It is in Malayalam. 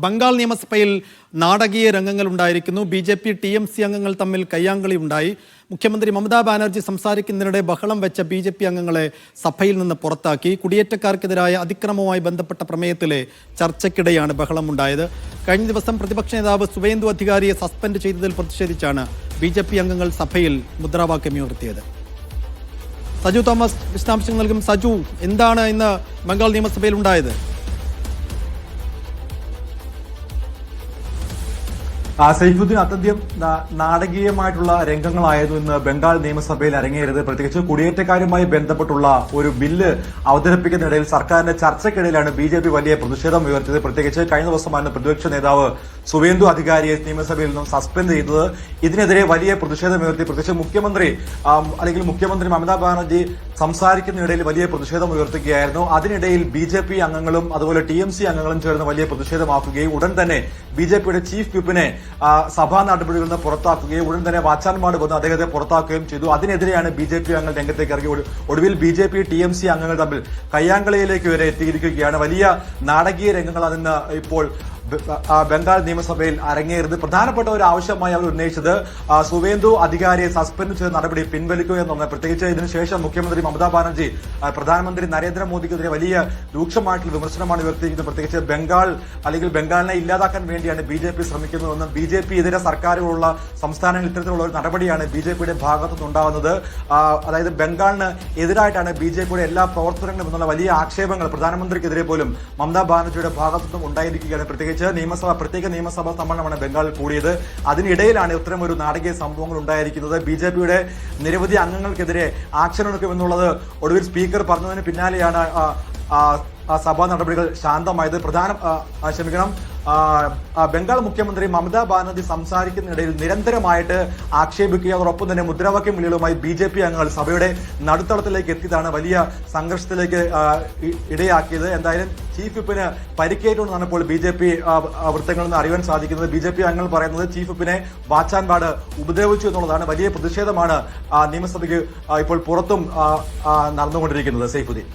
ബംഗാൾ നിയമസഭയിൽ നാടകീയ രംഗങ്ങൾ ഉണ്ടായിരിക്കുന്നു. BJP TMC അംഗങ്ങൾ തമ്മിൽ കയ്യാങ്കളി ഉണ്ടായി. മുഖ്യമന്ത്രി മമതാ ബാനർജി സംസാരിക്കുന്നതിനിടെ ബഹളം വെച്ച BJP അംഗങ്ങളെ സഭയിൽ നിന്ന് പുറത്താക്കി. കുടിയേറ്റക്കാർക്കെതിരായ അതിക്രമവുമായി ബന്ധപ്പെട്ട പ്രമേയത്തിലെ ചർച്ചയ്ക്കിടെയാണ് ബഹളമുണ്ടായത്. കഴിഞ്ഞ ദിവസം പ്രതിപക്ഷ നേതാവ് സുവേന്ദു അധികാരിയെ സസ്പെൻഡ് ചെയ്തതിൽ പ്രതിഷേധിച്ചാണ് BJP അംഗങ്ങൾ സഭയിൽ മുദ്രാവാക്യം ഉയർത്തിയത്. സജു തോമസ് വിശദാംശങ്ങൾ നൽകും. സജു, എന്താണ് ഇന്ന് ബംഗാൾ നിയമസഭയിൽ ഉണ്ടായത്? സൈഫുദ്ദീൻ, അത്യന്തം നാടകീയമായിട്ടുള്ള രംഗങ്ങളായിരുന്നു ഇന്ന് ബംഗാൾ നിയമസഭയിൽ അരങ്ങേറിയത്. പ്രത്യേകിച്ച് കുടിയേറ്റക്കാരുമായി ബന്ധപ്പെട്ടുള്ള ഒരു ബില്ല് അവതരിപ്പിക്കുന്നതിനിടയിൽ സർക്കാരിന്റെ ചർച്ചയ്ക്കിടയിലാണ് BJP വലിയ പ്രതിഷേധം ഉയർത്തിയത്. പ്രത്യേകിച്ച് കഴിഞ്ഞ ദിവസമാണ് പ്രതിപക്ഷ നേതാവ് സുവേന്ദു അധികാരിയെ നിയമസഭയിൽ നിന്നും സസ്പെൻഡ് ചെയ്തത്. ഇതിനെതിരെ വലിയ പ്രതിഷേധം ഉയർത്തി. പ്രത്യേകിച്ച് മുഖ്യമന്ത്രി മമതാ ബാനർജി സംസാരിക്കുന്നതിനിടയിൽ വലിയ പ്രതിഷേധം ഉയർത്തുകയായിരുന്നു. അതിനിടയിൽ BJP അംഗങ്ങളും അതുപോലെ TMC അംഗങ്ങളും ചേർന്ന് വലിയ പ്രതിഷേധമാക്കുകയും ഉടൻ തന്നെ BJPയുടെ ചീഫ് വിപ്പിനെ സഭാ നടപടികളിൽ നിന്ന് പുറത്താക്കുകയും ഉടൻ തന്നെ വാച്ചാൻമാട് വന്ന് അദ്ദേഹത്തെ പുറത്താക്കുകയും ചെയ്തു. അതിനെതിരെയാണ് BJP അംഗങ്ങൾ രംഗത്തേക്ക് ഇറങ്ങി. ഒടുവിൽ BJP TMC അംഗങ്ങൾ തമ്മിൽ കയ്യാങ്കളിയിലേക്ക് വരെ എത്തിയിരിക്കുകയാണ്. വലിയ നാടകീയ രംഗങ്ങളാണ് ഇന്ന് ഇപ്പോൾ ബംഗാൾ നിയമസഭയിൽ അരങ്ങേറിയത്. പ്രധാനപ്പെട്ട ഒരു ആവശ്യമായി അവർ ഉന്നയിച്ചത് സുവേന്ദു അധികാരിയെ സസ്പെൻഡ് ചെയ്ത നടപടി പിൻവലിക്കുക എന്നാണ്. പ്രത്യേകിച്ച് ഇതിനുശേഷം മുഖ്യമന്ത്രി മമതാ ബാനർജി പ്രധാനമന്ത്രി നരേന്ദ്രമോദിക്കെതിരെ വലിയ രൂക്ഷമായിട്ടുള്ള വിമർശനമാണ് ഉയർത്തിയിരിക്കുന്നത്. പ്രത്യേകിച്ച് ബംഗാളിനെ ഇല്ലാതാക്കാൻ വേണ്ടിയാണ് BJP ശ്രമിക്കുന്നതെന്നും BJP ഇതര സർക്കാരുകളുള്ള സംസ്ഥാനങ്ങളിൽ ഇത്തരത്തിലുള്ള ഒരു നടപടിയാണ് BJPയുടെ ഭാഗത്തുനിന്നുണ്ടാകുന്നത്. അതായത് ബംഗാളിന് എതിരായിട്ടാണ് BJPയുടെ എല്ലാ പ്രവർത്തനങ്ങളും എന്നുള്ള വലിയ ആക്ഷേപങ്ങൾ പ്രധാനമന്ത്രിക്കെതിരെ പോലും മമതാ ബാനർജിയുടെ ഭാഗത്തുനിന്നും ഉണ്ടായിരിക്കുകയാണ്. പ്രത്യേകിച്ച് പ്രത്യേക നിയമസഭാ സമ്മേളനമാണ് ബംഗാളിൽ കൂടിയത്. അതിനിടയിലാണ് ഇത്തരം ഒരു നാടകീയ സംഭവങ്ങൾ ഉണ്ടായിരിക്കുന്നത്. BJPയുടെ നിരവധി അംഗങ്ങൾക്കെതിരെ ആക്ഷൻ എടുക്കുമെന്നുള്ളത് ഒടുവിൽ സ്പീക്കർ പറഞ്ഞതിന് പിന്നാലെയാണ് സഭാ നടപടികൾ ശാന്തമായത്. ബംഗാൾ മുഖ്യമന്ത്രി മമതാ ബാനർജി സംസാരിക്കുന്നതിനിടയിൽ നിരന്തരമായിട്ട് ആക്ഷേപിക്കുക, അതോടൊപ്പം തന്നെ മുദ്രാവാക്യം വിളികളുമായി BJP അംഗങ്ങൾ സഭയുടെ നടുത്തളത്തിലേക്ക് എത്തിയതാണ് വലിയ സംഘർഷത്തിലേക്ക് ഇടയാക്കിയത്. എന്തായാലും ചീഫ് വിപ്പിന് പരിക്കേറ്റുണ്ടെന്നാണ് ഇപ്പോൾ BJP വൃത്തങ്ങളിൽ നിന്ന് അറിയാൻ സാധിക്കുന്നത്. BJP അംഗങ്ങൾ പറയുന്നത് ചീഫ് വിപ്പിനെ വാച്ചാൻപാട് ഉപദ്രവിച്ചു എന്നുള്ളതാണ്. വലിയ പ്രതിഷേധമാണ് നിയമസഭയ്ക്ക് ഇപ്പോൾ പുറത്തും നടന്നുകൊണ്ടിരിക്കുന്നത്. സൈഫുദ്ദീൻ.